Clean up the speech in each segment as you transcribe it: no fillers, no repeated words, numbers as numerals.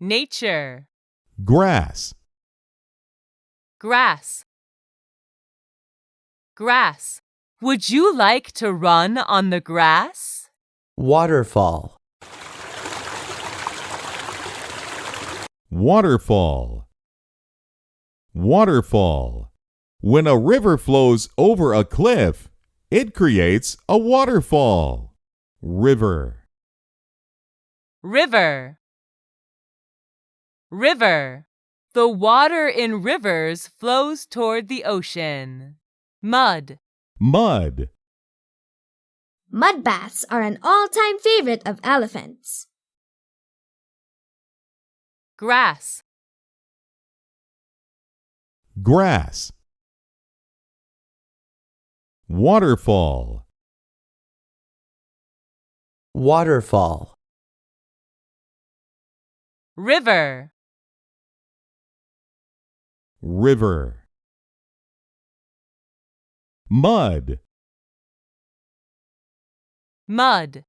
nature, grass, grass, grass. Would you like to run on the grass? Waterfall. waterfall, waterfall. When a river flows over a cliff, it creates a waterfall. River, River, river. The water in rivers flows toward the ocean. Mud, mud, Mud baths are an all-time favorite of elephants. grass, grass, waterfall, Waterfall. river, river, mud, mud.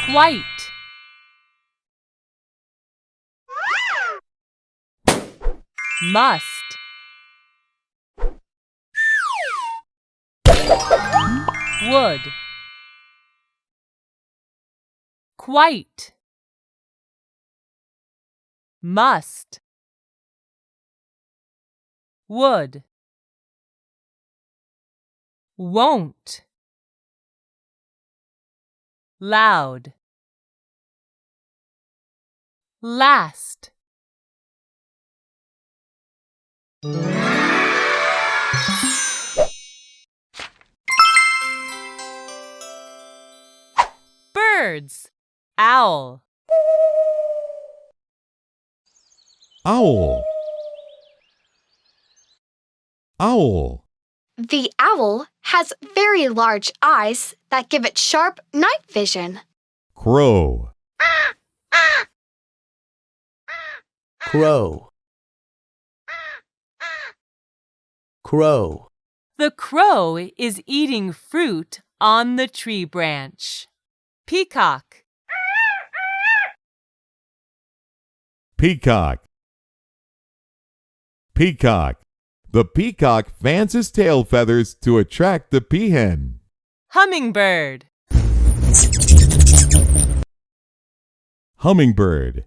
Quite, must, would, quite, must, would, won't, loud, last. Birds, owl, owl, owl, The owl has very large eyes that give it sharp night vision. crow, Crow. Crow. The crow is eating fruit on the tree branch. Peacock, peacock, peacock. The peacock fans his tail feathers to attract the peahen. hummingbird, Hummingbird,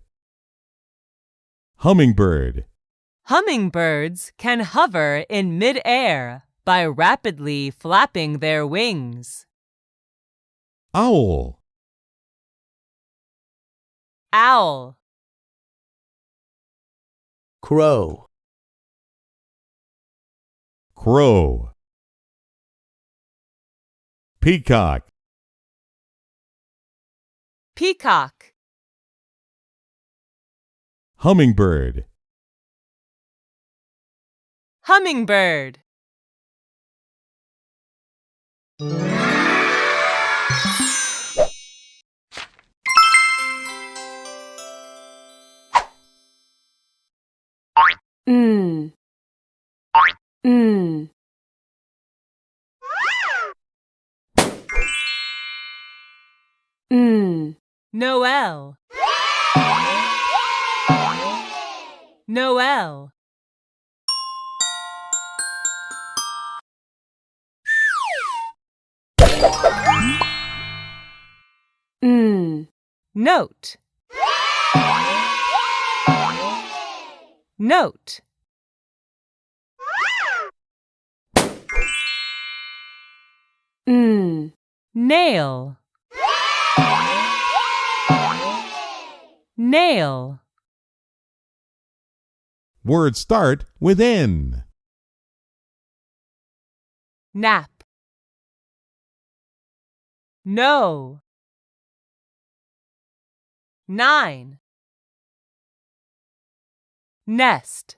hummingbird, Hummingbirds can hover in mid-air by rapidly flapping their wings. owl, Owl, Crow. crow, peacock, peacock, hummingbird, hummingbird. Mm. Mm. Mm. Noel, Noel, Mm. note, note. Mm. Nail, nail. Words start with N. Nap, no. 9. Nest,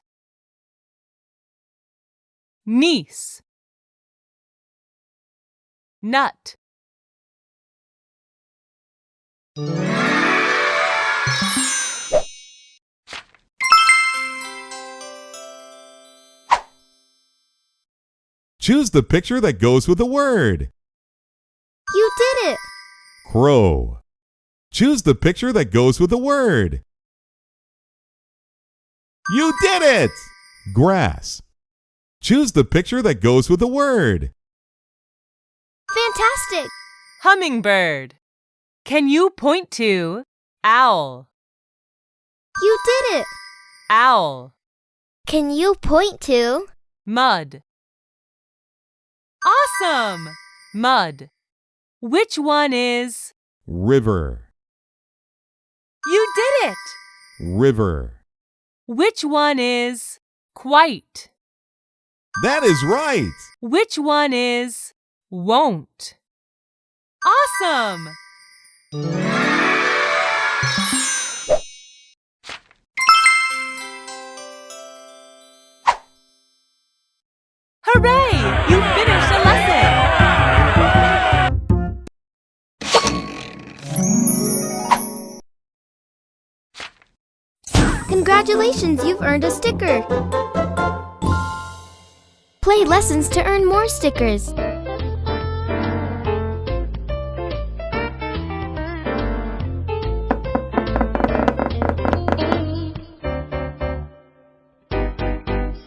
niece, nut. Choose the picture that goes with the word. You did it! Crow. Choose the picture that goes with the word. You did it! Grass. Choose the picture that goes with the word. Fantastic! Hummingbird. Can you point to owl? You did it! Owl. Can you point to Mud. Awesome! Mud. Which one is? River. You did it! River. Which one is quite? That is right! Which one is won't? Awesome! Hooray! You finished a lesson! Congratulations, you've earned a sticker! Play lessons to earn more stickers.